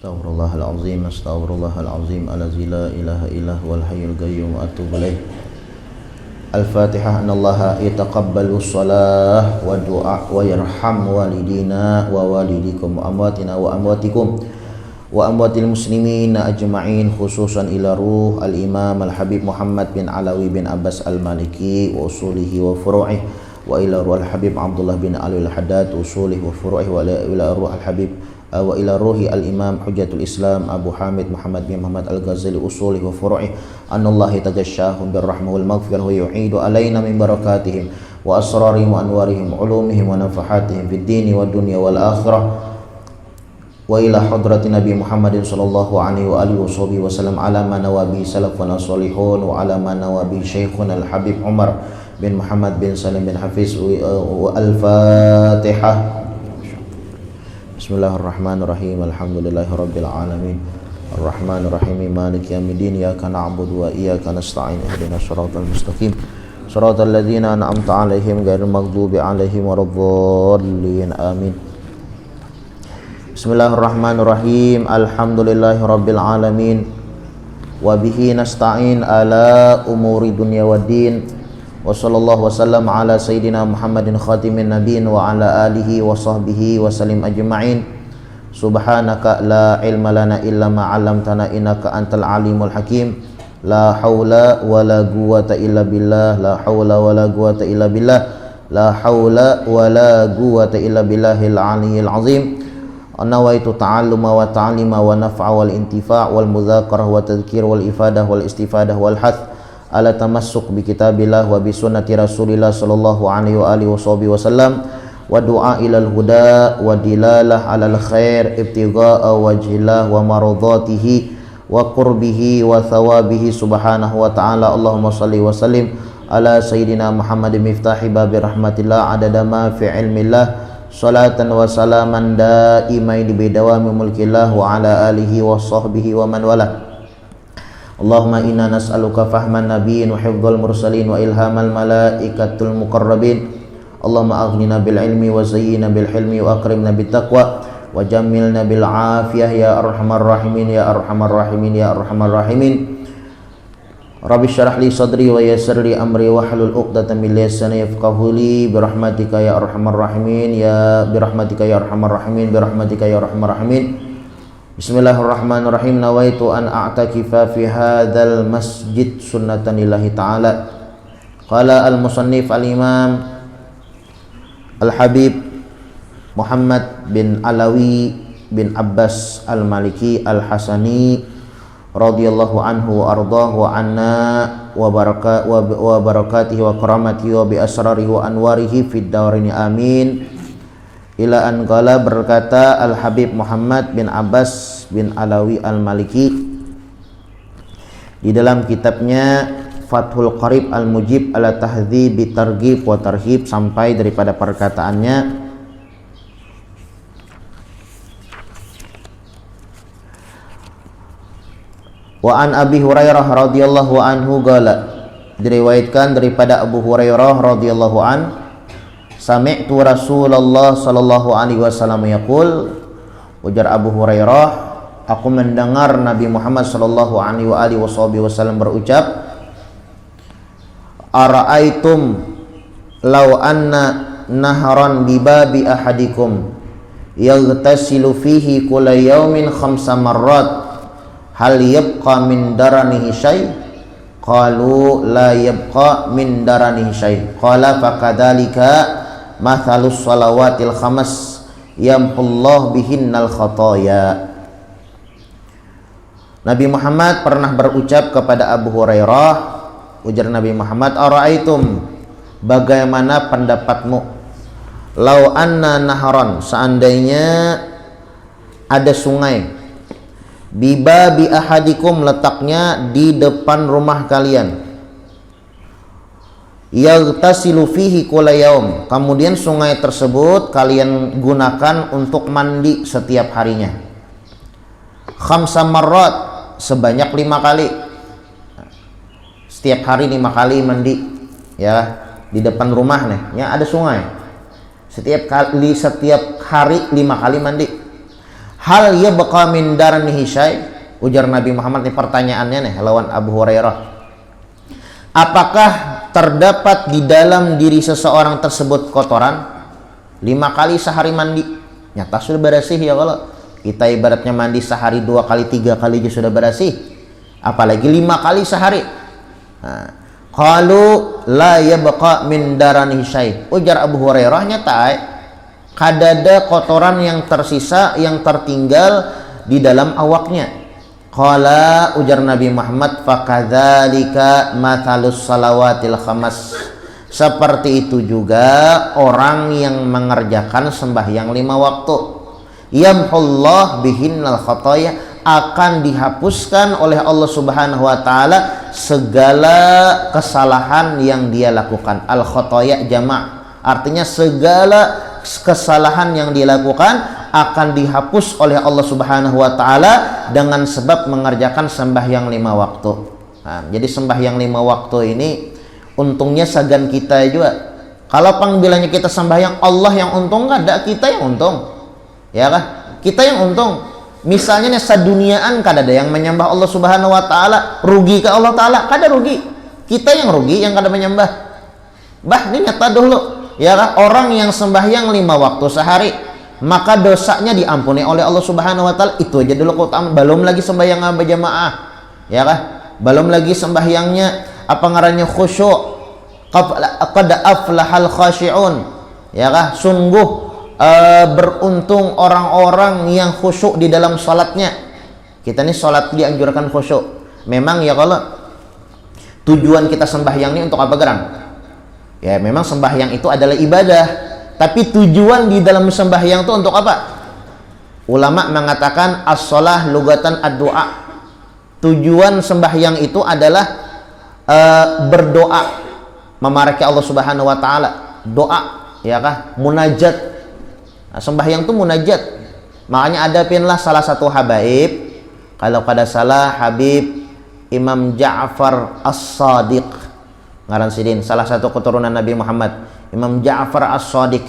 Astaghfirullahalazim, astaghfirullahalazim, allazi la ilaha illa huwal hayyul qayyum wa atubu ilaih. Al-Fatihah. Anallaha yataqabbalu shalah wa du'a wa yarham walidina wa walidikum wa amwatina wa amwatikum wa amwatil muslimin ajma'in, khususan ila ruh al-Imam al-Habib Muhammad bin Alawi bin Abbas al-Maliki wa usulihi wa furu'ih, wa ila ruh al-Habib Abdullah bin Ali al-Haddad usulihi wa furu'ih, wa ila ruh al-Habib wa ila ruhi al-Imam Hujjatul Islam Abu Hamid Muhammad bin Muhammad al-Ghazali usulihi wa furu'ih, anallahi tagashshahum birrahmah wal maghfirah wa yu'idu alaina min barakatihim wa asrarihim wa anwarihim ulumihim wa nafahatihim fid dini wa dunya wal akhirah, wa ila hadrati Nabi Muhammadin sallallahu alaihi wa alihi wa sallam ala ma nawabi salafuna salihun wa ala ma nawabi syekhuna al-Habib Umar bin Muhammad bin Salim bin Hafiz wa al-Fatihah. Bismillahirrahmanirrahim. Alhamdulillahi rabbil alamin. Arrahmanirrahim. Maliki yaumiddin. Iyyaka na'budu wa iyyaka nasta'in. Ihdinas siratal mustaqim. Siratal ladzina an'amta 'alaihim ghairil maghdubi 'alaihim waladdallin. Amin. Bismillahirrahmanirrahim. Alhamdulillahi rabbil alamin. Wa bihi nasta'in ala umuri dunya waddin. Wa sallallahu wasallam ala sayyidina Muhammadin khatimin nabiyyin wa ala alihi wa sahbihi wa sallim ajma'in. Subhanaka la ilma lana illa ma 'allamtana innaka antal alimul hakim. La haula wa la quwwata illa billah. La haula wa la quwwata illa billah. La haula wa la quwwata illa billahil aliyyil azim. Nawaitu ta'alluma wa ta'lima wa naf'a wal intifa' wal mudzakarah wa tadhkir wal ifadah wal istifadah wal hath ala tamassuk bi kitabillah wa bi sunnati rasulillah sallallahu alaihi wa alihi wasallam wa du'a ilal huda wa dilalah alal khair ibtigha'a wajhillah wa maradatihi wa qurbihi wa thawabihi subhanahu wa ta'ala. Allahumma salli wa sallim ala sayyidina Muhammadin miftahi babi rahmatillah adada ma fi ilmillah salatan wa salaman daimaini bidawami mulkillah wa ala alihi wa sahbihi wa man wala. Allahumma inna nas'aluka fahman nabiyyin wa hifdzal mursalin wa ilhamal malaikatul muqarrabin. Allahumma aghnina bil ilmi wa zayyina bil hilmi wa akrimna bit taqwa wa jammilna bil afiyah ya arhamar rahimin ya arhamar rahimin ya arhamar rahimin. Rabbi syrah li sadri wa yassir li amri wa hlul 'uqdatam min lisani yafqahu li bi rahmatika ya arhamar rahimin ya bi rahmatika ya arhamar rahimin bi rahmatika ya arhamar rahimin. Bismillahirrahmanirrahim. Nawaitu an a'takifa fi hadzal masjid sunnatan lillahi ta'ala. Qala al-musannif al-imam al-Habib Muhammad bin Alawi bin Abbas al-Maliki al-Hasani radhiyallahu anhu wa ardahu wa anna wa barakatihi wa karamatihi wa bi asrarihi wa anwarihi fid darain amin. Ila an qala, berkata Al-Habib Muhammad bin Abbas bin Alawi Al-Maliki di dalam kitabnya Fathul Qarib Al-Mujib ala Tahdhib Targhib wa Tarhib, sampai daripada perkataannya wa an Abi Hurairah radhiyallahu anhu qala, diriwayatkan daripada Abu Hurairah radhiyallahu an, sami'tu Rasulullah sallallahu alaihi wasallam yaqul, ujar Abu Hurairah, aku mendengar Nabi Muhammad sallallahu alaihi wasallam berucap, ara'aitum law anna nahran bi babi ahadikum yaghtasilu fihi kulla yawmin 5 marrat hal yabqa min daranihi syai'? Qalu la yabqa min daranihi syai'. Qala fakadzalika mathalus salawatil khamas yamhullah bihinnal khataya. Nabi Muhammad pernah berucap kepada Abu Hurairah, ujar Nabi Muhammad, ara'aitum, bagaimana pendapatmu, lau anna naharon, seandainya ada sungai, bibabi ahadikum, letaknya di depan rumah kalian, yaghtasilu fihi kulla yaum, kemudian sungai tersebut kalian gunakan untuk mandi setiap harinya, 5 marrat, sebanyak 5 kali, setiap hari 5 kali mandi ya, di depan rumah nih ya ada sungai, setiap hari 5 kali mandi. hal yabqa min daranihi syai', ujar Nabi Muhammad. Ini pertanyaannya nih lawan Abu Hurairah, apakah terdapat di dalam diri seseorang tersebut kotoran? 5 kali sehari mandi nyata sudah bersih ya. Kalau kita ibaratnya mandi sehari 2 kali 3 kali aja sudah bersih, apalagi 5 kali sehari. Qalu la yabqa min daranihi syai', ujar Abu Hurairah, nyata kadada kotoran yang tersisa, yang tertinggal di dalam awaknya. Qala, ujar Nabi Muhammad, fakadzalika mathalus salawatil khamas, seperti itu juga orang yang mengerjakan sembahyang 5 waktu. Yamhullah bihinnal khotoya, akan dihapuskan oleh Allah Subhanahu wa taala segala kesalahan yang dia lakukan. Al khotoya jamak, artinya segala kesalahan yang dilakukan akan dihapus oleh Allah Subhanahu wa taala dengan sebab mengerjakan sembahyang 5 waktu. Jadi sembahyang 5 waktu ini untungnya sagan kita juga. Kalau panggilannya kita sembahyang, Allah yang untung, nggak ada, kita yang untung, ya kah? Kita yang untung. Misalnya nih saduniaan kada ada yang menyembah Allah Subhanahu wa taala, rugi ke Allah taala, kada rugi. Kita yang rugi yang kada menyembah. Bah, ini nyata dulu, ya kah? Orang yang sembahyang 5 waktu sehari, maka dosanya diampuni oleh Allah Subhanahu wa taala. Itu aja dulu keutamaan, belum lagi sembahyang berjamaah, ya kah? Belum lagi sembahyangnya apa ngarannya khusyuk, qad aflahal khashi'un, ya kah? Sungguh beruntung orang-orang yang khusyuk di dalam salatnya. Kita nih salat dianjurkan khusyuk. Memang ya kalau tujuan kita sembahyang ini untuk apa gerang? Ya memang sembahyang itu adalah ibadah, tapi tujuan di dalam sembahyang itu untuk apa? Ulama mengatakan as-shalah lugatan ad-du'a. Tujuan sembahyang itu adalah berdoa, memaraki Allah Subhanahu wa taala, doa, ya kah? Munajat. Nah, sembahyang itu munajat. Makanya ada pinlah salah satu habaib, kalau kada salah Habib Imam Ja'far As-Shadiq ngaran sidin, salah satu keturunan Nabi Muhammad, Imam Ja'far As-Shadiq.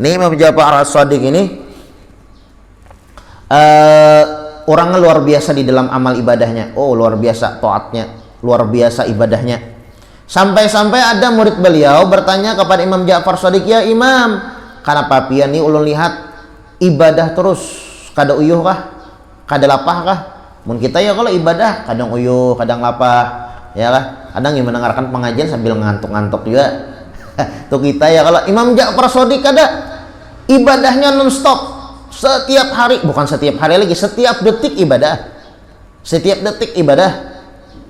Ini Imam Ja'far As-Shadiq ini orangnya luar biasa di dalam amal ibadahnya. Oh, luar biasa taatnya, luar biasa ibadahnya. Sampai-sampai ada murid beliau bertanya kepada Imam Ja'far Shadiq, ya Imam, kenapa pian nih ulun lihat ibadah terus, kada uyuh kah? Kada lapah kah? Mun kita ya kalau ibadah kadang uyuh, kadang lapah, ya kah? Kadang yang mendengarkan pengajian sambil ngantuk-ngantuk juga. Tuh kita ya. Kalau Imam Ja'far Shadiq kada, ibadahnya non-stop. Setiap hari, bukan setiap hari lagi, setiap detik ibadah. Setiap detik ibadah.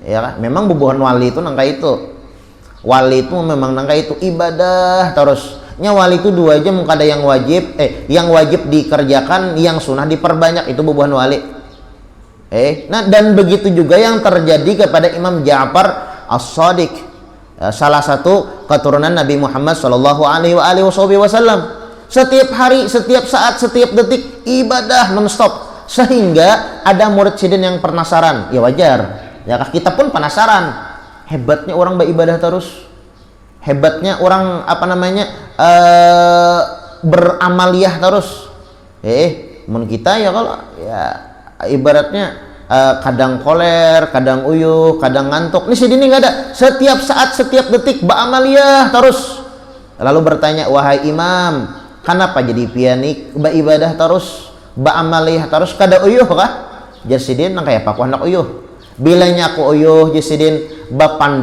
Ya kan? Memang bubuhan wali itu nangka itu. Wali itu memang nangka itu ibadah terus. Nya wali itu 2 jam, kada yang wajib, yang wajib dikerjakan, yang sunnah diperbanyak, itu bubuhan wali. Nah dan begitu juga yang terjadi kepada Imam Ja'far As-Shadiq, salah satu keturunan Nabi Muhammad sallallahu alaihi wasallam. Setiap hari, setiap saat, setiap detik ibadah non-stop, sehingga ada murid sidin yang penasaran. Ya wajar, ya kita pun penasaran, hebatnya orang beribadah terus, hebatnya orang apa namanya beramaliyah terus. Mun kita ya kalau ya ibaratnya kadang koler, kadang uyuh, kadang ngantuk. Ini sidin nggak ada, setiap saat, setiap detik beramaliyah terus. Lalu bertanya, wahai Imam, kenapa jadi pianik beribadah terus, beramaliyah terus, kada uyuh kah? Jasidin nang kaya aku hendak uyuh. Bilanya aku uyuh jasidin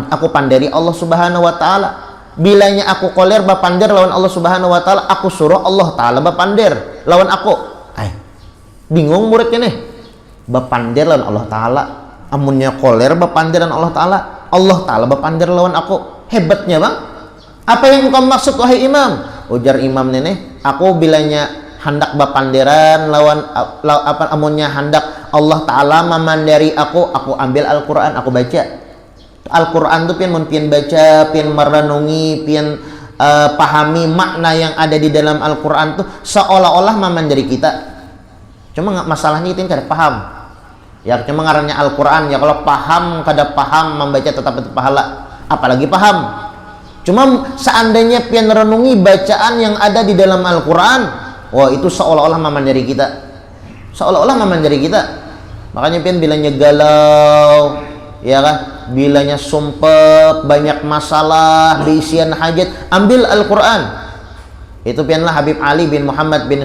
aku pandiri Allah Subhanahu wa taala. Bilanya aku koler bapander lawan Allah Subhanahu wa taala, aku suruh Allah taala bapander lawan aku. Bingung muridnya nih. Bapander lawan Allah taala, amunnya koler bapander lawan Allah taala, Allah taala bapander lawan aku. Hebatnya bang. Apa yang kau maksud wahai Imam? Ujar Imam nenek, aku bilanya hendak bapanderan lawan apa amunnya hendak Allah taala memandari aku ambil Al-Qur'an, aku baca. Al-Qur'an tuh pian baca, pian merenungi, pian pahami makna yang ada di dalam Al-Qur'an tuh seolah-olah memandari kita. Cuma masalahnya itu kada paham. Ya cuma ngarannya Al-Qur'an, ya kalau paham kada paham membaca tetap pahala, apalagi paham. Cuma seandainya pian renungi bacaan yang ada di dalam Al-Quran, wah itu seolah-olah memandiri kita. seolah-olah memanjari kita. Makanya pian bilangnya galau, ya kan? Bilanya sumpek, banyak masalah, beisian hajat, ambil Al-Quran. Itu pianlah Habib Ali bin Muhammad bin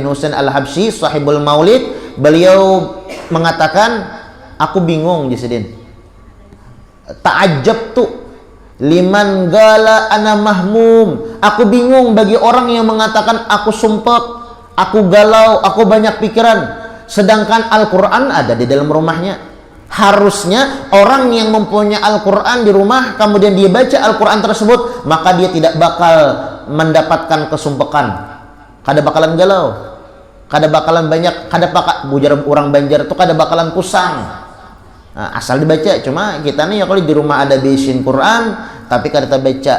Husain Al-Habsyi, sahibul Maulid. Beliau mengatakan, aku bingung Jisidin. Ta'ajab tuh liman gala ana mahmum. Aku bingung bagi orang yang mengatakan aku sumpek, aku galau, aku banyak pikiran, sedangkan Al-Quran ada di dalam rumahnya. Harusnya orang yang mempunyai Al-Quran di rumah, kemudian dia baca Al-Quran tersebut, maka dia tidak bakal mendapatkan kesumpekan, kada bakalan galau, kada bakalan banyak, kada bakal bujar orang Banjar itu kada bakalan pusang. Nah, asal dibaca. Cuma kita nih ya kalau di rumah ada bisin Quran tapi kada baca.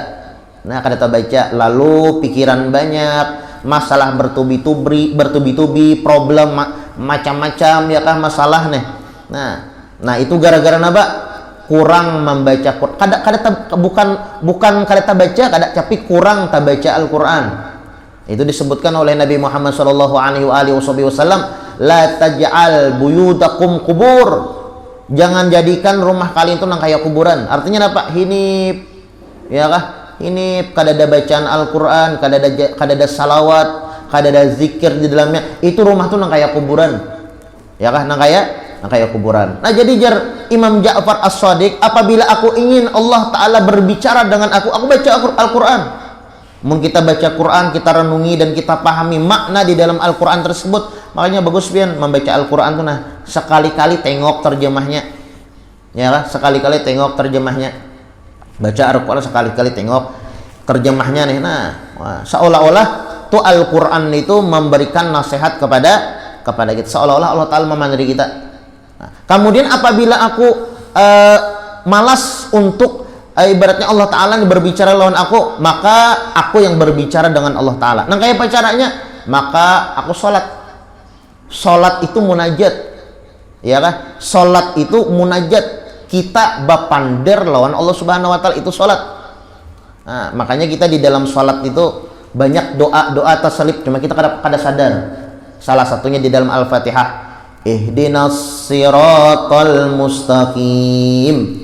Nah, kada baca, lalu pikiran banyak, masalah bertubi-tubi, problem macam-macam ya kah masalah nih. Nah itu gara-gara napa? Kurang membaca Quran. Bukan kada baca, tapi kurang baca Al-Quran. Itu disebutkan oleh Nabi Muhammad sallallahu alaihi wasallam, la taj'al buyutakum kubur. Jangan jadikan rumah kalian itu nang kayak kuburan. Artinya apa? Hinip, ya kah? Hinip, kada ada bacaan Al-Quran, kada ada salawat, kada ada zikir di dalamnya. Itu rumah tuh nang kayak kuburan, ya kah? Nang kayak kuburan. Nah jadi jar Imam Ja'far As-Shadiq, apabila aku ingin Allah Ta'ala berbicara dengan aku baca Al-Quran. Mungkin kita baca Quran, kita renungi dan kita pahami makna di dalam Al-Quran tersebut. Makanya bagus pian membaca Al-Quran tuh sekali-kali tengok terjemahnya, ya lah, sekali-kali tengok terjemahnya. Baca Al-Quran sekali-kali tengok terjemahnya nih. Seolah-olah tuh Al-Quran itu memberikan nasihat kepada kita, seolah-olah Allah Ta'ala memandiri kita. Kemudian apabila aku malas untuk ibaratnya Allah Ta'ala berbicara lawan aku, maka aku yang berbicara dengan Allah Ta'ala. Nah kayak apa caranya? Maka aku sholat itu munajat, ya kan? Sholat itu munajat, kita bapander lawan Allah Subhanahu Wa Ta'ala, itu sholat. Nah, makanya kita di dalam sholat itu banyak doa tasalib, cuma kita kada sadar. Salah satunya di dalam Al-Fatihah, ihdinas siratal mustaqim.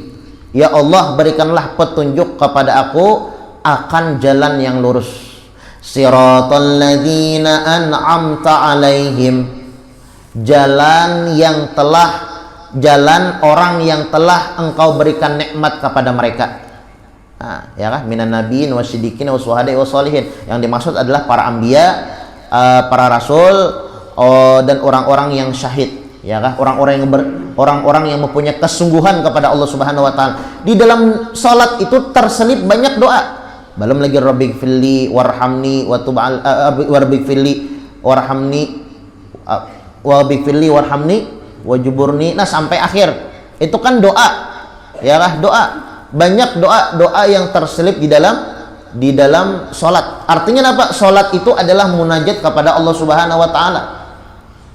Ya Allah, berikanlah petunjuk kepada aku akan jalan yang lurus. Siratal ladzina an'amta alaihim. Jalan orang yang telah engkau berikan nikmat kepada mereka. Ya kan? Minan nabiyyin wasiddiqin wasyuhada'i wassalihin. Yang dimaksud adalah para anbiya, para rasul, dan orang-orang yang syahid, ya kan? Orang-orang yang mempunyai kesungguhan kepada Allah Subhanahu Wa Ta'ala. Di dalam salat itu terselip banyak doa. Belum lagi rabbighfirli warhamni wa tub warhamni warhamni wajuburni. Nah sampai akhir itu kan doa, ya kan? Doa, banyak doa yang terselip di dalam salat. Artinya apa? Salat itu adalah munajat kepada Allah Subhanahu Wa Ta'ala,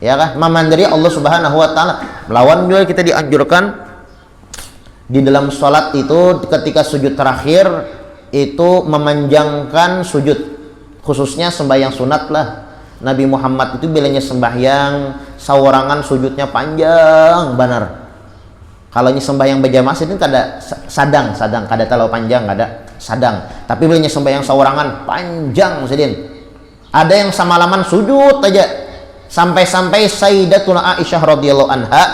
ya kan? Memandiri Allah Subhanahu Wa Ta'ala. Melawan juga kita dianjurkan di dalam salat itu ketika sujud terakhir itu memanjangkan sujud, khususnya sembahyang sunat lah. Nabi Muhammad itu bilangnya sembahyang sawarangan sujudnya panjang benar. Kalau ini sembahyang berjamaah itu kada sadang kada terlalu panjang, kada sadang. Tapi bilangnya sembahyang sawarangan panjang sedin. Ada yang samalaman sujud aja. Sampai-sampai Sayyidatuna Aisyah radhiyallahu anha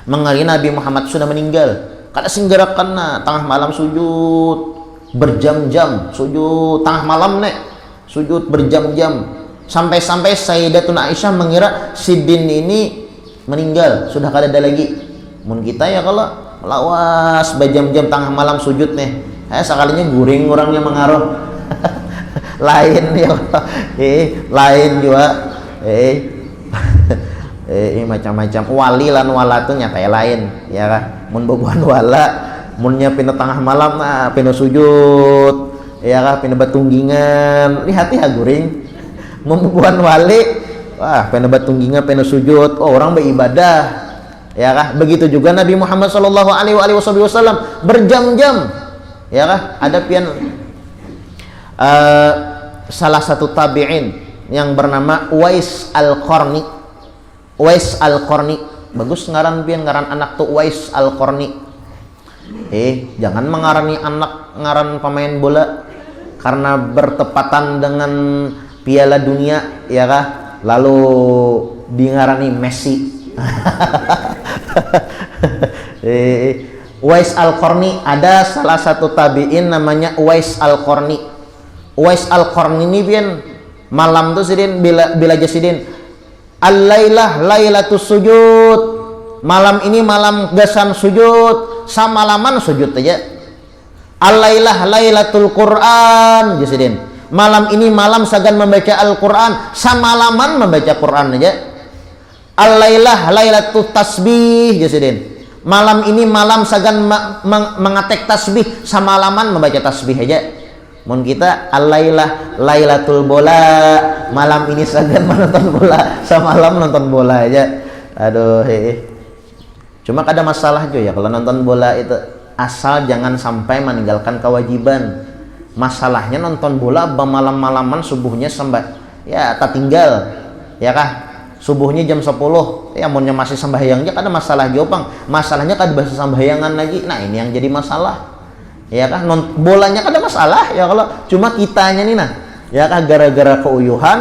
mengenai Nabi Muhammad sudah meninggal. Kada singgerakan tengah malam sujud berjam-jam, sujud tengah malam sujud berjam-jam. Sampai-sampai Sayyidatuna Aisyah mengira Sidin ini meninggal, sudah kada ada lagi. Mun kita ya kalau lawas berjam-jam tengah malam sujud sekalinya guring orangnya mengaruh. Lain ya, lain juga. Macam-macam wali lan wala tuh nyata lain, ya kan? Mun bobohan wala, munnya pina tengah malam pina sujud, ya kan? Pina batunggingan, lihat ya guring. Membuat wali, wah penebat tunggingan penuh sujud, orang beribadah, ya kah? Begitu juga Nabi Muhammad sallallahu alaihi wasallam berjam-jam, ya kah? Ada pian salah satu tabi'in yang bernama Uwais Al-Qarni. Uwais Al-Qarni, bagus ngaran pian, ngaran anak tuh Uwais Al-Qarni. Jangan mengarani anak ngaran pemain bola karena bertepatan dengan Piala Dunia, ya kah? Lalu dingarani Messi. Uwais Al-Qarni, ada salah satu tabi'in namanya Uwais Al-Qarni. Uwais Al-Qarni ini pian malam tuh sidin bila jasidin al-lailah lailatus sujud, malam ini malam gasan sujud, samalaman sujud aja. Al-lailah lailatul Quran jasidin, malam ini malam sagan membaca Al-Quran, samalaman membaca Quran aja. Al-lailah lailatul tasbih jasidin, malam ini malam sagan mengatek tasbih, samalaman membaca tasbih aja. Mun kita al-lailah lailatul bola, malam ini sagan menonton bola, semalam nonton bola aja. Aduh, cuma ada masalah juga ya kalau nonton bola itu, asal jangan sampai meninggalkan kewajiban. Masalahnya nonton bola malam-malaman, subuhnya ya tak tinggal, ya kah? Subuhnya jam 10, ya munnya masih sembahyangnya ada masalah jopang. Masalahnya kada bahasa sembahyangan lagi. Nah, ini yang jadi masalah. Ya kan, bolanya kan ada masalah ya, kalau cuma kitanya nih nah, ya kan, gara-gara keuyuhan,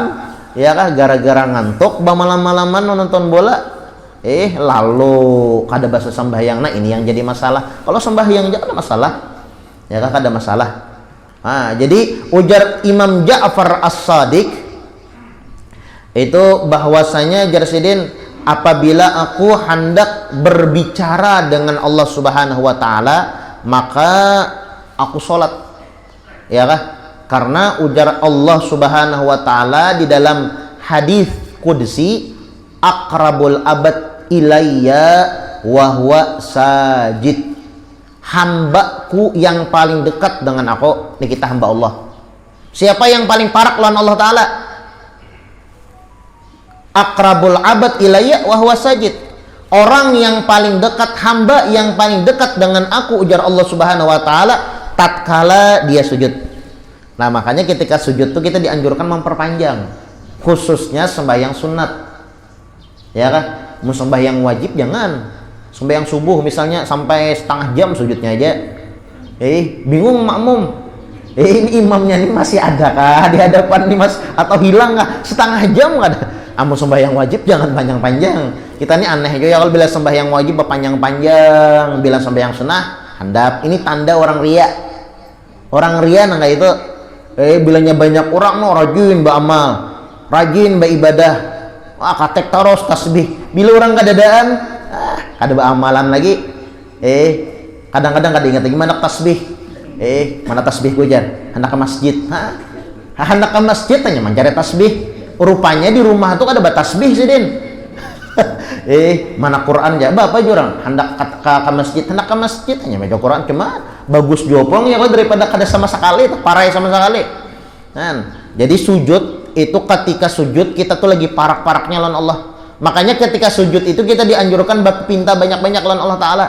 ya kan, gara-gara ngantuk malam-malaman nonton bola, lalu kada bahasa sembahyang. Nah, ini yang jadi masalah. Kalau sembahyang aja ada masalah, ya kan, ada masalah. Nah, jadi ujar Imam Ja'far As-Shadiq itu bahwasanya jarsidin, apabila aku hendak berbicara dengan Allah Subhanahu wa taala, maka aku sholat, ya kah? Karena ujar Allah Subhanahu wa taala di dalam hadis qudsi, aqrabul abad ilayya wa huwa sajid, hambaku yang paling dekat dengan aku. Ini kita hamba Allah. Siapa yang paling parak lawan Allah taala? Aqrabul abad ilayya wa huwa sajid, orang yang paling dekat, hamba yang paling dekat dengan aku, ujar Allah Subhanahu wa taala, tatkala dia sujud. Nah, makanya ketika sujud tuh kita dianjurkan memperpanjang, khususnya sembahyang sunat, ya kan? Mau sembahyang wajib jangan. Sembahyang subuh misalnya sampai setengah jam sujudnya aja, bingung makmum, ini imamnya nih masih ada kah di hadapan nih mas, atau hilang kah? Setengah jam nggak ada. Mau sembahyang wajib jangan panjang-panjang. Kita ini aneh juga ya kalau bila sembahyang wajib panjang-panjang, bila sembahyang sunnah handap. Ini tanda orang ria. Orang ria nggak itu. Bilanya banyak orang no rajin beramal, rajin beribadah, katek taros tasbih. Bila orang kadadaan, kada beramalan lagi. Kadang-kadang kada ingat lagi mana tasbih. Mana tasbih gue jan? Hendak ke masjid. Hendak ke masjid tanya mencari tasbih. Rupanya di rumah tuh ada batasbih sih din. Mana Quran ya bapak jurang hendak ke masjid, hendak ke masjid hanya baca Quran, cuma bagus jopong ya kalau daripada kada sama sekali, parai sama sekali. Jadi sujud itu, ketika sujud kita tuh lagi parak-paraknya lawan Allah. Makanya ketika sujud itu kita dianjurkan bapi pinta banyak-banyak lawan Allah taala.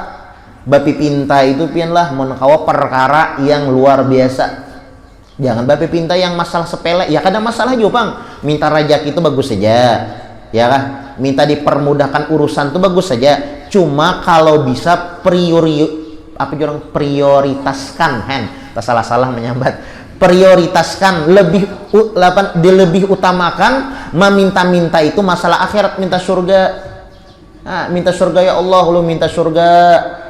Bapi pinta itu pianlah mun kawa perkara yang luar biasa. Jangan bape pinta yang masalah sepele, ya kada masalah juga bang. Minta rajak itu bagus saja, ya kan? Minta dipermudahkan urusan itu bagus saja. Cuma kalau bisa prioritaskan, salah-salah menyambat. Prioritaskan, lebih utamakan meminta-minta itu masalah akhirat, minta surga. Minta surga ya Allah, ulun minta surga.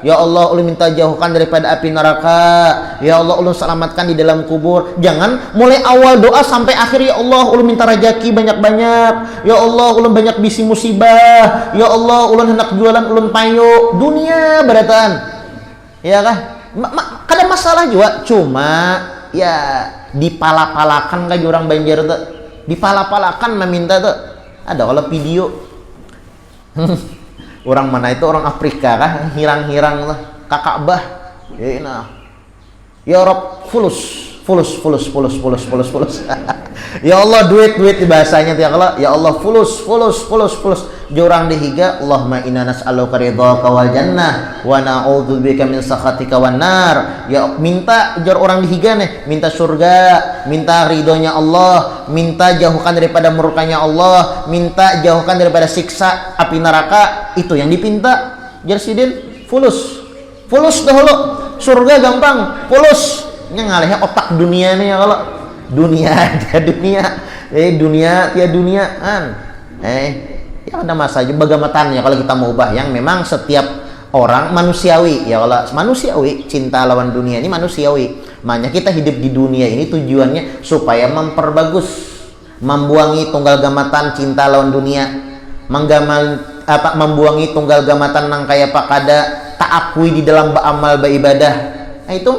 Ya Allah, ulun minta jauhkan daripada api neraka. Ya Allah, ulun selamatkan di dalam kubur. Jangan mulai awal doa sampai akhir, ya Allah, ulun minta rajaki banyak-banyak. Ya Allah, ulun banyak bisi musibah. Ya Allah, ulun hendak jualan, ulun payu. Dunia beratan. Ya kah? Kada masalah juga. Cuma ya dipala-palakan kan orang Banjar tuh. Dipala-palakan meminta tuh. Ada kalau video. Orang mana itu, orang Afrika kah, hirang-hirang lah kakak bah, ya Rob fulus. Ya Allah, duit di bahasanya ya Allah, ya Allah fulus. jurang dihiga Allahumma inna nas'aluka ridhaka wal jannah wa na'udzubika min sakhatika wan nar. Ya minta jar orang dihiga nih, minta surga, minta ridhonya Allah, minta jauhkan daripada murkanya Allah, minta jauhkan daripada siksa api neraka. Itu yang dipinta jar sidin. Fulus dahulu, surga gampang, fulus nya ngalehnya otak dunia nih ya. Kalau dunia tiada duniaan ya ada masa aja bagamatannya kalau kita mau ubah yang memang setiap orang manusiawi ya. Kalau manusiawi cinta lawan dunia ini manusiawi, makanya kita hidup di dunia ini tujuannya supaya memperbagus, membuangi tunggal gamatan cinta lawan dunia, membuangi tunggal gamatan nang kaya pakada tak akui di dalam beramal beribadah. Nah itu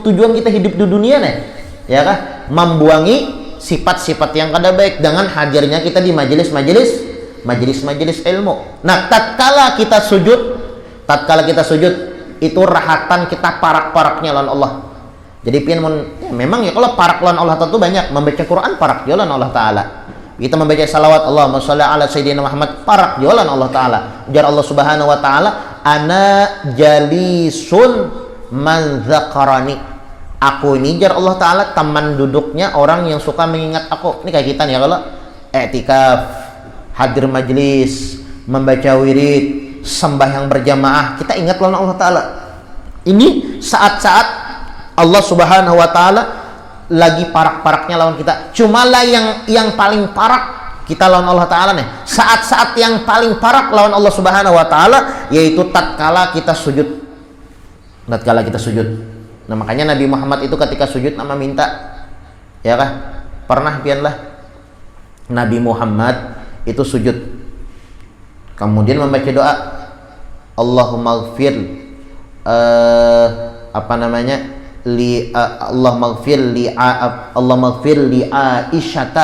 tujuan kita hidup di dunia nih ya kah, membuangi sifat-sifat yang kada baik dengan hadirnya kita di majelis ilmu. Nah tatkala kita sujud itu rahatan kita parak-paraknya lawan Allah. Jadi ya memang ya kalau parak lawan Allah tentu banyak, membaca Quran parak jalan Allah Ta'ala, kita membaca salawat Allahumma sholli ala sayyidina Muhammad parak jalan Allah Ta'ala. Ujar Allah Subhanahu wa Ta'ala, ana jalisun man dzakarani, aku ini jar Allah Ta'ala teman duduknya orang yang suka mengingat aku. Ini kayak kita nih ya, kalau i'tikaf, hadir majlis, membaca wirid, sembahyang berjamaah, kita ingat lawan Allah Ta'ala. Ini saat-saat Allah Subhanahu wa Ta'ala lagi parak-paraknya lawan kita. Cuma lah yang paling parak kita lawan Allah Ta'ala nih, saat-saat yang paling parak lawan Allah Subhanahu wa Ta'ala yaitu tatkala kita sujud. Nah makanya Nabi Muhammad itu ketika sujud nama minta ya kah, pernah pianlah Nabi Muhammad itu sujud kemudian membaca doa Allahumma ighfir Allahumma ighfir li Aisyata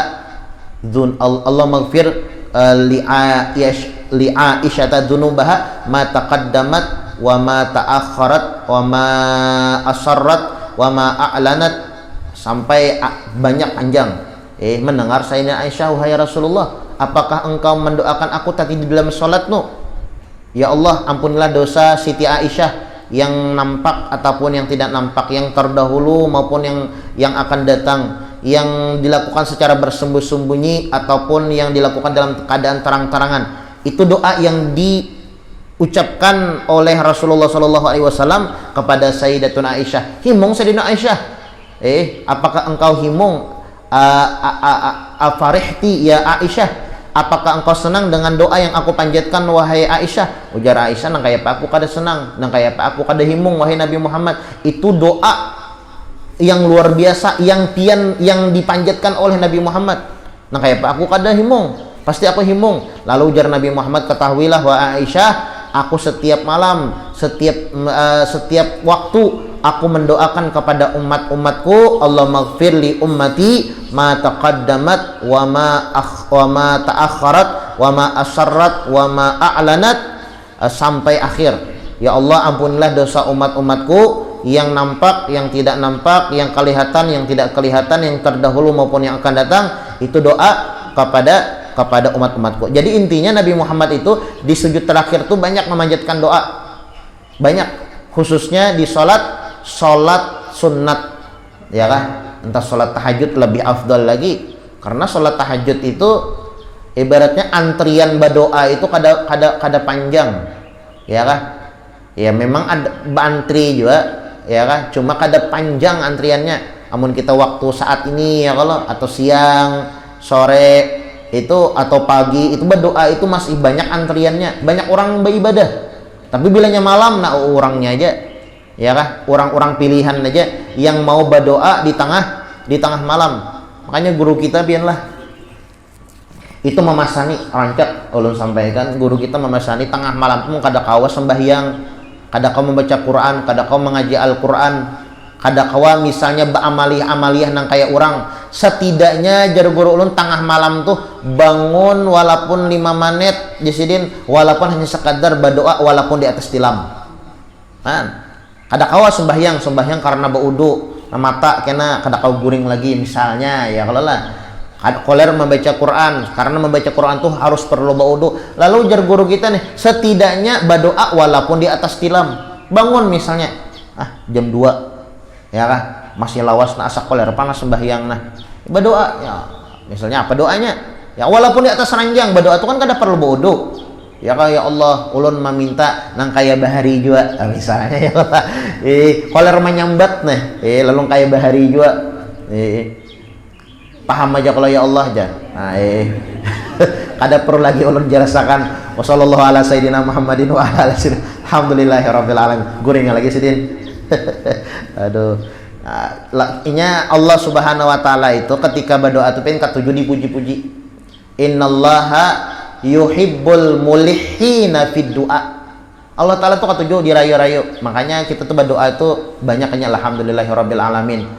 Allahumma ighfir li Aisyata dzunubaha ma taqaddamat wa ma ta'akharat wa ma asarrat wa ma a'lanat, sampai banyak panjang. Mendengar Sayyidina Aisyah, wahai Rasulullah, apakah engkau mendoakan aku tadi di dalam salatmu? Ya Allah, ampunilah dosa Siti Aisyah yang nampak ataupun yang tidak nampak, yang terdahulu maupun yang akan datang, yang dilakukan secara bersembunyi ataupun yang dilakukan dalam keadaan terang-terangan. Itu doa yang diucapkan oleh Rasulullah SAW kepada Sayyidatuna Aisyah. Himung Sayyidatuna Aisyah, apakah engkau himung afarihti ya Aisyah, apakah engkau senang dengan doa yang aku panjatkan wahai Aisyah? Ujar Aisyah, nang kaya pak aku kada senang, nang kaya pak aku kada himung wahai Nabi Muhammad. Itu doa yang luar biasa yang dipanjatkan oleh Nabi Muhammad. Nang kaya pak aku kada himung, pasti aku himung. Lalu ujar Nabi Muhammad, ketahuilah wahai Aisyah, aku setiap malam, setiap waktu aku mendoakan kepada umat-umatku, Allahumma ighfir li ummati ma taqaddamat wa ma ta'akharat wa ma asarrat wa ma a'lanat, sampai akhir. Ya Allah, ampunilah dosa umat-umatku yang nampak, yang tidak nampak, yang kelihatan, yang tidak kelihatan, yang terdahulu maupun yang akan datang. Itu doa kepada umat-umatku. Jadi intinya Nabi Muhammad itu di sujud terakhir tuh banyak memanjatkan doa. Banyak, khususnya di sholat sunat ya kan, entah sholat tahajud lebih afdal lagi, karena sholat tahajud itu ibaratnya antrian berdoa itu kada panjang ya kan, ya memang ada antri juga ya kan, cuma kada panjang antriannya. Namun kita waktu saat ini ya kalau, atau siang, sore itu, atau pagi itu berdoa itu masih banyak antriannya, banyak orang beribadah. Tapi bilanya malam, nah orangnya aja ya kah, orang-orang pilihan aja yang mau berdoa di tengah malam. Makanya guru kita biarlah itu memasani rancak, ulun sampaikan, guru kita memasani tengah malam itu kada kawa sembahyang, kada kawa membaca Quran, kada kawa mengaji Al-Quran, kada kawa misalnya beramaliyah nang kayak orang. Setidaknya jar guru ulun tengah malam tuh bangun walaupun 5 menit disidin, walaupun hanya sekadar berdoa walaupun di atas tilam. Kada kawa sembahyang karena baudu mata kena kada kawa guring lagi misalnya ya, kalau lah Koler membaca Quran, karena membaca Quran tuh harus perlu wudu. Lalu jar guru kita nih, setidaknya berdoa walaupun di atas tilam. Bangun misalnya, jam 2, ya kan, masih lawas asa koler panas sembahyang nah, berdoa ya. Misalnya apa doanya? Ya walaupun di atas ranjang, berdoa itu kan kada perlu wudu. Ya ya Allah, ulun meminta nang kaya bahari juga, misalnya ya Allah. Koler menyambat nih, lalu kaya bahari juga. Paham aja kalau ya Allah aja. Kada perlu lagi ulun jelasakan. Wassallallahu ala sayyidina Muhammadin wa ala alihi. Alhamdulillahirabbil alamin. Guring lagi sidin. Aduh. Inya Allah Subhanahu wa taala itu ketika berdoa itu pengen katuju dipuji-puji. Innallaha yuhibbul mulihina fid du'a. Allah taala tuh katuju dirayu-rayu. Makanya kita tuh berdoa itu banyaknya alhamdulillahirabbil alamin.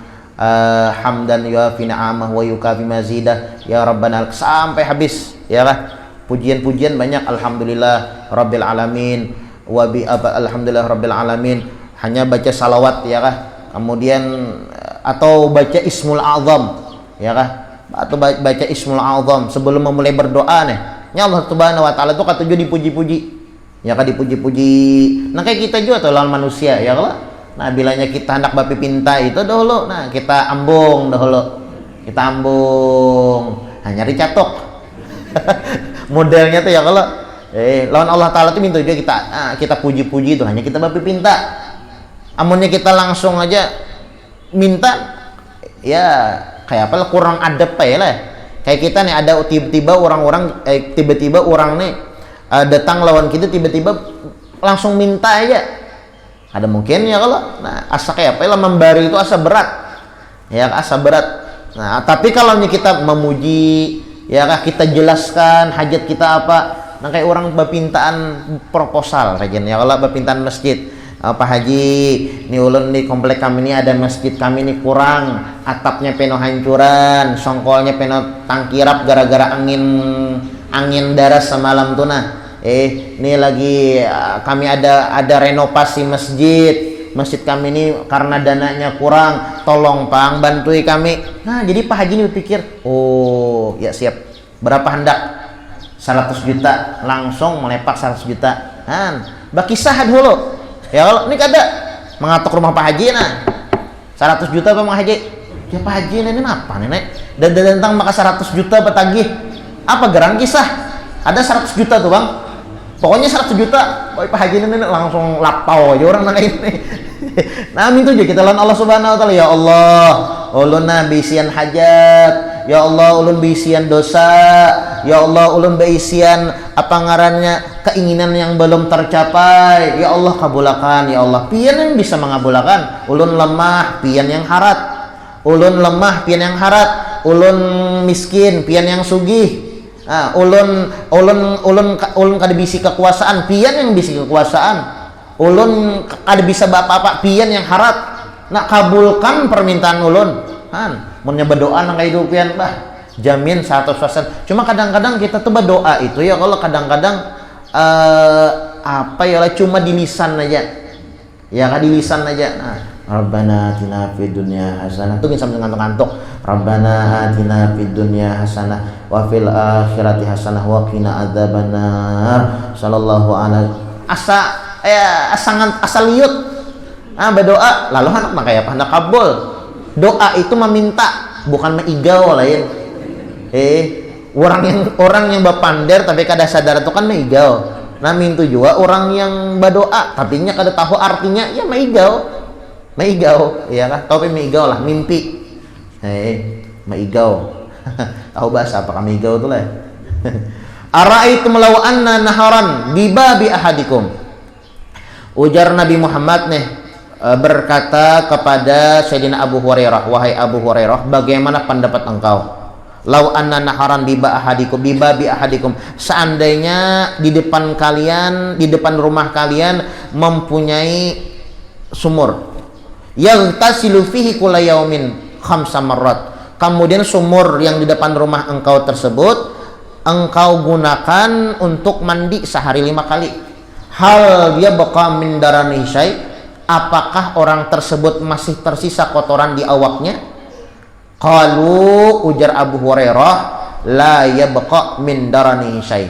Hamdan yuafi ni'amah wa yukafi mazidah ya rabbana sampai habis ya lah. Pujian-pujian banyak alhamdulillah rabbil alamin wa bi alhamdulillah rabbil alamin. Hanya baca salawat ya kah, kemudian atau baca ismul azam ya kah, atau baca ismul azam sebelum memulai berdoa nih. Ya Allah Subhanahu wa taala tuh katuju dipuji-puji ya kah, dipuji-puji. Nah kayak kita juga tuh lawan manusia ya kah. Nah bilanya kita hendak bapi pinta itu dahulu, nah kita ambung dahulu, kita ambung hanya dicatok modelnya tuh ya kalau lawan Allah Taala tuh minta juga kita puji-puji itu hanya kita bapi pinta. Amunnya kita langsung aja minta ya kayak apa, kurang adab ya lah. Kayak kita nih ada tiba-tiba orang-orang tiba-tiba orang nih datang lawan kita tiba-tiba langsung minta aja. Ada mungkin ya kalau asa kayak apa lah, memberi itu asa berat ya, asa berat. Nah tapi kalau kita memuji ya kita jelaskan hajat kita apa, nah kayak orang bapintaan proposal saja ya kalau bapintaan masjid, Pak Haji ini ulun di komplek kami ini ada masjid kami ini kurang, atapnya penuh hancuran, songkolnya penuh tangkirap gara-gara angin daras semalam tuh nah. Ini lagi kami ada renovasi masjid kami ini karena dananya kurang, tolong Pang bantui kami. Nah jadi Pak Haji ini berpikir, oh ya siap, berapa hendak? 100 juta, langsung melepak 100 juta bakisah dulu ya kalau ini kada mengatuk rumah Pak Haji nah 100 juta Pak Haji ya Pak Haji ini apa nenek dan tentang maka 100 juta petagih apa gerang kisah ada 100 juta tuh Bang. Pokoknya 100 juta, Pak Haji ini langsung lapau aja orang nang ini. Nah, itu juga kita lawan Allah Subhanahu wa taala, ya Allah, ulun bisian hajat, ya Allah ulun bisian dosa, ya Allah ulun bisian apa ngarannya keinginan yang belum tercapai. Ya Allah kabulakan, ya Allah. Pian yang bisa mengabulakan? Ulun lemah, pian yang harat. Ulun lemah, pian yang harat. Ulun miskin, pian yang sugih. Ulun kada bisi kekuasaan, pian yang bisi kekuasaan. Ulun kada bisa apa-apa, pian yang harat. Nak kabulkan permintaan ulun. Munnya berdoa nang kehidupan bah, jamin 100%. Cuma kadang-kadang kita tuh berdoa itu ya kalau kadang-kadang apa ya cuma di lisan aja. Ya kan di lisan aja. Nah, Rabbana atina fid dunya hasanah. Tuh bisa ngantuk-ngantuk. Rabbana atina fid dunya hasanah wa fil akhirati hasanah wa qina adzabannar. Sallallahu alaihi asa liut. Berdoa lalu anak makanya apa? Hendak kabul. Doa itu meminta, bukan meigau lain. Orang yang bapander tapi kada sadar itu kan meigau. Nah mintu juga orang yang berdoa tapi nya kada tahu artinya ya meigau ya kan, tapi meigau lah mimpi meigau tahu bahasa apa meigau itu lah. Ara'aitum law anna naharan bi babi ahadikum, ujar Nabi Muhammad nih berkata kepada Sayyidina Abu Hurairah, wahai Abu Hurairah, bagaimana pendapat engkau? Lau anna naharan bi babi ahadikum, seandainya di depan kalian, di depan rumah kalian mempunyai sumur, yaghtasilu fihi kulla yaumin khamsa marrat, kemudian sumur yang di depan rumah engkau tersebut engkau gunakan untuk mandi sehari 5 kali, hal dia baqa min darani syai', apakah orang tersebut masih tersisa kotoran di awaknya? Qalu, ujar Abu Hurairah, la yabqa min darani syai.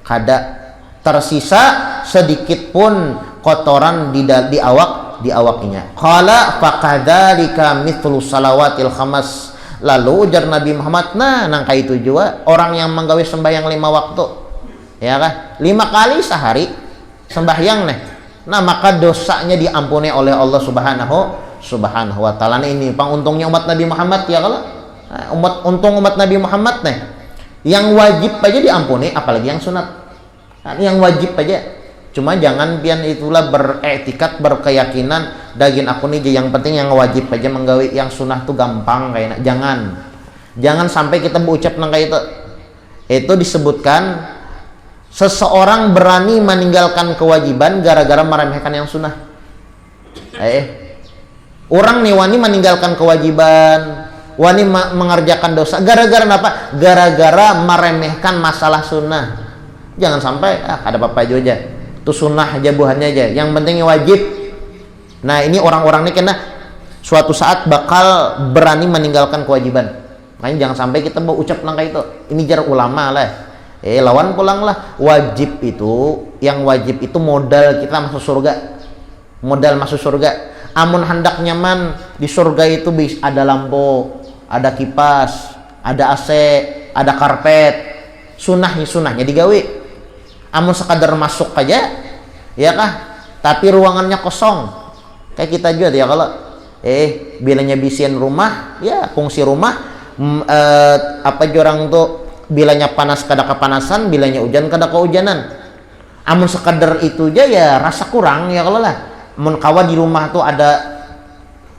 Kada tersisa sedikit pun kotoran di awaknya. Qala faqadzalika mithlu salawatil khamas. Lalu ujar Nabi Muhammad, nah nangka itu juga orang yang menggawe sembahyang 5 waktu, ya kan, 5 kali sehari sembahyang nih, nah maka dosanya diampuni oleh Allah subhanahu wa ta'ala. Ini panguntungnya umat Nabi Muhammad, ya kalau untung umat Nabi Muhammad nih, yang wajib aja diampuni, apalagi yang sunat. Nah, yang wajib aja. Cuma jangan pian itulah beretikat, berkeyakinan daging aku nih yang penting yang wajib aja menggawe, yang sunnah tuh gampang kayaknya. Jangan sampai kita berucap nang kayak itu disebutkan seseorang berani meninggalkan kewajiban gara-gara meremehkan yang sunnah. Orang nih wani meninggalkan kewajiban, wani mengerjakan dosa gara-gara apa? Gara-gara meremehkan masalah sunnah. Jangan sampai ada apa-apa aja. Itu sunnah aja, buhannya aja, yang penting wajib. Nah ini orang-orang ini kena suatu saat bakal berani meninggalkan kewajiban. Makanya jangan sampai kita mau ucap langkah itu. Ini jar ulama lah. Lawan pulang lah. Wajib itu, yang wajib itu modal kita masuk surga. Modal masuk surga. Amun hendak nyaman di surga itu ada lampu, ada kipas, ada AC, ada karpet. Sunnahnya digawe. Amun sekadar masuk aja, ya kah? Tapi ruangannya kosong, kayak kita juga ya kalau bilanya bisian rumah, ya fungsi rumah, apa jorang tuh bilanya panas kada kepanasan, bilanya hujan kada kehujanan. Amun sekadar itu aja ya rasa kurang ya kalau lah. Amun kawan di rumah tuh ada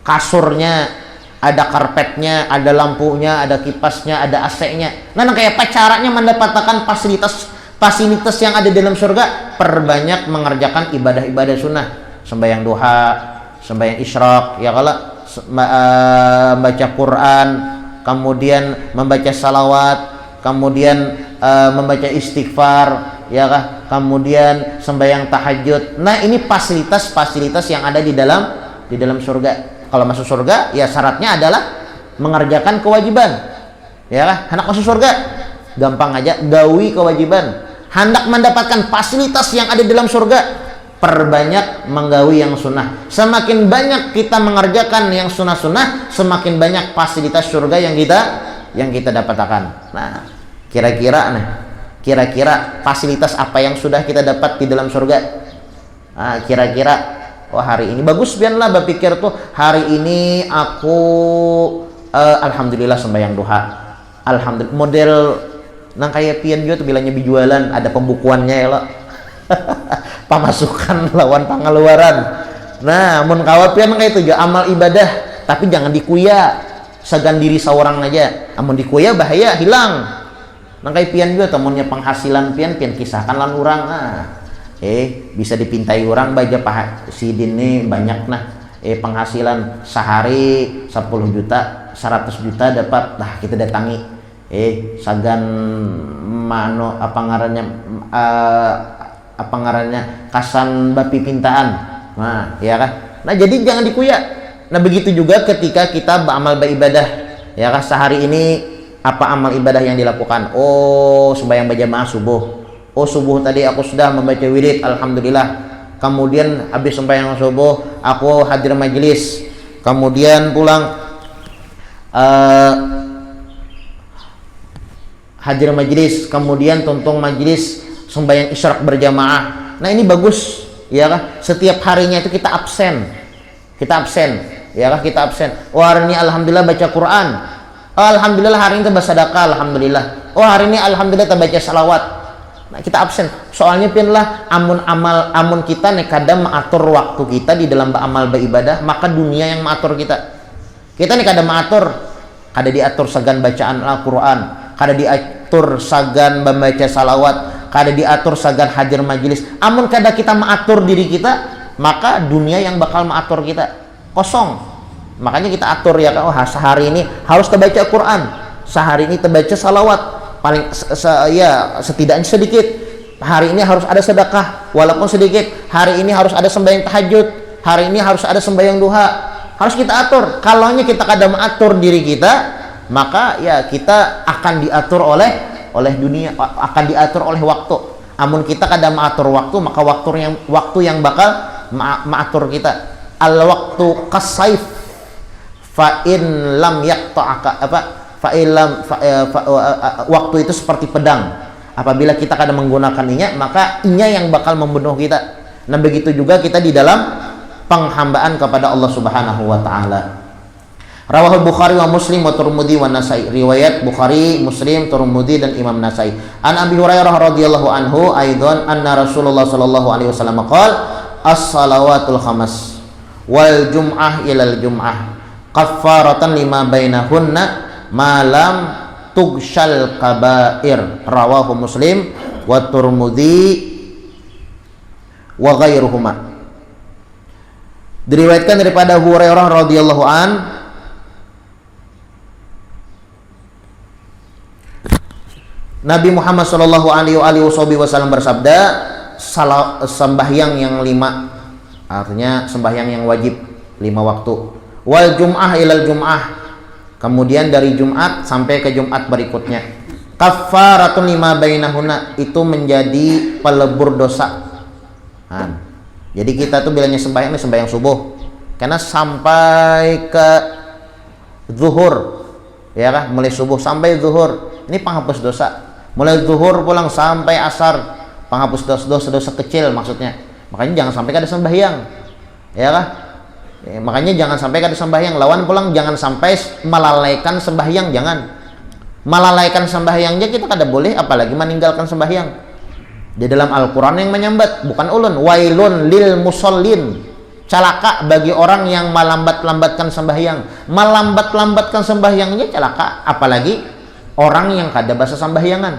kasurnya, ada karpetnya, ada lampunya, ada kipasnya, ada AC-nya. Nah kayak apa caranya mendapatkan fasilitas yang ada dalam surga? Perbanyak mengerjakan ibadah-ibadah sunnah, sembahyang duha, sembahyang isyraq, ya kalau baca Quran, kemudian membaca salawat, kemudian membaca istighfar, ya kah, kemudian sembahyang tahajud. Nah ini fasilitas yang ada di dalam surga. Kalau masuk surga ya syaratnya adalah mengerjakan kewajiban, ya kah. Hendak masuk surga gampang aja, gawi kewajiban. Hendak mendapatkan fasilitas yang ada dalam surga, perbanyak menggawi yang sunnah. Semakin banyak kita mengerjakan yang sunnah-sunnah, semakin banyak fasilitas surga yang kita dapatkan. Nah, kira-kira fasilitas apa yang sudah kita dapat di dalam surga? Nah, kira-kira hari ini bagus biarlah berpikir tuh, hari ini aku alhamdulillah sembahyang duha. Alhamdulillah model nang kayak pian juga tuh bilangnya bijualan, ada pembukuannya ya lo. Pemasukan lawan pengeluaran. Nah mun kawa pian kayak itu juga amal ibadah, tapi jangan dikuya, segan diri seorang aja. Amun dikuya bahaya hilang. Nang kayak pian juga temennya penghasilan pian kisahkan lan orang. Bisa dipintai orang baja paha sidin nih banyak nah. Penghasilan sehari 10 juta, 100 juta dapat. Nah kita datangi sagan mano apa ngarannya kasan bapi pintaan. Nah ya kan, nah jadi jangan dikuya. Nah begitu juga ketika kita beramal beribadah, ya kan, sehari ini apa amal ibadah yang dilakukan? Sembahyang berjamaah subuh. Subuh tadi aku sudah membaca wirid, alhamdulillah. Kemudian habis sembahyang subuh aku hadir majelis, kemudian pulang hadir majelis, kemudian tonton majelis sembahyang isyraq berjamaah. Nah ini bagus, ya kan? Setiap harinya itu kita absen, ya kan? Kita absen. Hari ini alhamdulillah baca Quran. Alhamdulillah hari ini kita bersedekah, alhamdulillah. Hari ini alhamdulillah kita baca salawat. Nah kita absen. Soalnya pianlah amun kita nih kadang mengatur waktu kita di dalam amal beribadah, maka dunia yang mengatur kita. Kita nih kadang mengatur, kada diatur segan bacaan Al-Quran, kada diatur sagan membaca salawat, kada diatur sagan hadir majelis. Amun kada kita mengatur diri kita, maka dunia yang bakal mengatur kita kosong. Makanya kita atur ya kan, sehari ini harus terbaca Quran, sehari ini terbaca salawat, paling setidaknya sedikit. Hari ini harus ada sedekah walaupun sedikit. Hari ini harus ada sembahyang tahajud, hari ini harus ada sembahyang duha. Harus kita atur. Kalaunya kita kada mengatur diri kita, maka ya kita akan diatur oleh dunia, akan diatur oleh waktu. Amun kita kada mengatur waktu, maka waktu yang bakal mengatur kita. Al waktu kasaif fa in lam yaqta'aka waktu itu seperti pedang. Apabila kita kada menggunakannya, maka inya yang bakal membunuh kita. Nah, begitu juga kita di dalam penghambaan kepada Allah Subhanahu wa taala. Rawahul Bukhari wa Muslim wa Tirmidzi wa Nasa'i. Riwayat Bukhari, Muslim, Tirmidzi dan Imam Nasa'i. An Abi Hurairah radhiyallahu anhu aidan anna Rasulullah sallallahu alaihi wasallam qala as-salawatul khamas wal jum'ah ilal jum'ah kaffaratan lima bainahunna ma lam tugshal kabair. Rawahu Muslim wa Tirmidzi wa ghairuhuma. Diriwayatkan daripada Abu Hurairah radhiyallahu an, Nabi Muhammad sallallahu alaihi wasallam bersabda, sembahyang yang 5, artinya sembahyang yang wajib 5 waktu. Wal jum'ah ilal jum'ah, kemudian dari Jumat sampai ke Jumat berikutnya. Kaffaratun lima bainahuna, itu menjadi pelebur dosa. Jadi kita tuh bilangnya sembahyang subuh, karena sampai ke zuhur, ya kan, mulai subuh sampai zuhur ini penghapus dosa. Mulai zuhur pulang sampai asar penghapus dosa-dosa kecil maksudnya. Makanya jangan sampai kada sembahyang, ya kan? Makanya jangan sampai kada sembahyang. Lawan pulang jangan sampai melalaikan sembahyang, jangan. Melalaikan sembahyangnya kita kada boleh, apalagi meninggalkan sembahyang. Di dalam Al-Quran yang menyambat, bukan ulun, wailun lil musallin, celaka bagi orang yang melambat-lambatkan sembahyang. Melambat-lambatkan sembahyangnya celaka, apalagi orang yang kada basa sembahyangan.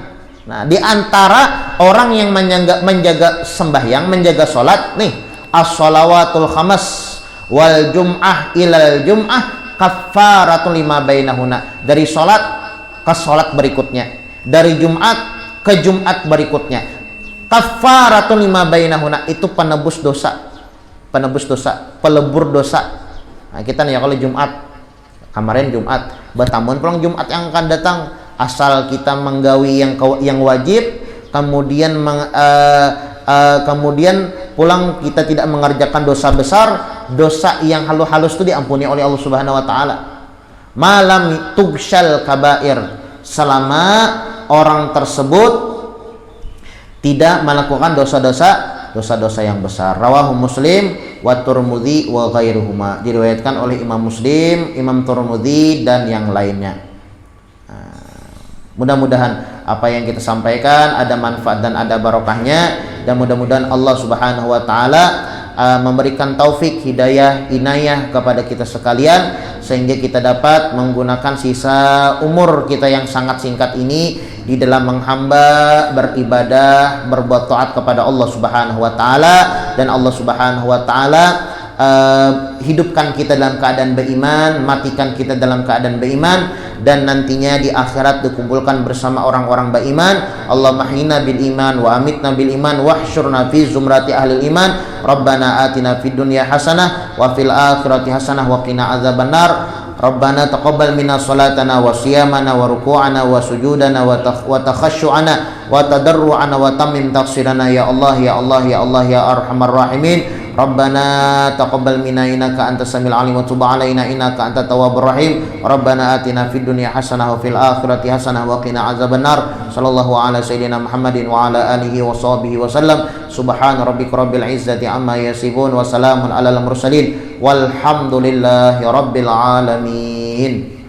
Nah, di antara orang yang menjaga sembahyang, menjaga salat nih, as-shalawatul khamas wal jum'ah ilal jum'ah kaffaratun lima bainahuna, dari salat ke salat berikutnya, dari Jumat ke Jumat berikutnya. Kaffaratun lima bainahuna, itu penebus dosa, pelebur dosa. Nah, kita nih ya, kalau Jumat kemarin Jumat, batamun pulang Jumat yang akan datang, asal kita menggawi yang wajib, kemudian kemudian pulang kita tidak mengerjakan dosa besar, dosa yang halus-halus itu diampuni oleh Allah Subhanahu wa taala. Malam tugshal kabair, selama orang tersebut tidak melakukan dosa-dosa yang besar. Rawahu Muslim wa Tirmidzi wa ghairuhuma, diriwayatkan oleh Imam Muslim, Imam Tirmidzi dan yang lainnya. Mudah-mudahan apa yang kita sampaikan ada manfaat dan ada barokahnya, dan mudah-mudahan Allah Subhanahu wa taala memberikan taufik, hidayah, inayah kepada kita sekalian, sehingga kita dapat menggunakan sisa umur kita yang sangat singkat ini di dalam menghamba, beribadah, berbuat taat kepada Allah Subhanahu wa taala, dan Allah Subhanahu wa taala hidupkan kita dalam keadaan beriman, matikan kita dalam keadaan beriman, dan nantinya di akhirat dikumpulkan bersama orang-orang beriman. Allahumma ahyina bil iman wa amitna bil iman wahsyurna fi zumrati ahlil iman. Rabbana atina fid dunya hasanah wa fil akhirati hasanah wa qina adzabannar. Rabbana taqabbal minna salatana wa siyamana wa ruku'ana wa sujudana wa takhasyu'ana wa tadarru'ana wa tammim taqsirana ya Allah ya Allah ya Allah ya arhamar rahimin. Rabbana taqabbal minna innaka antas samiul alim wa tub alaina innaka antat tawwabur rahim. Rabbana atina fid dunya hasanah wa fil akhirati hasanah wa qina adzabannar. Sallallahu ala sayyidina Muhammadin wa ala alihi wa sahbihi wa sallam. Subhana rabbika rabbil izzati amma yasifun wa salamun alal mursalin walhamdulillahi rabbil alamin.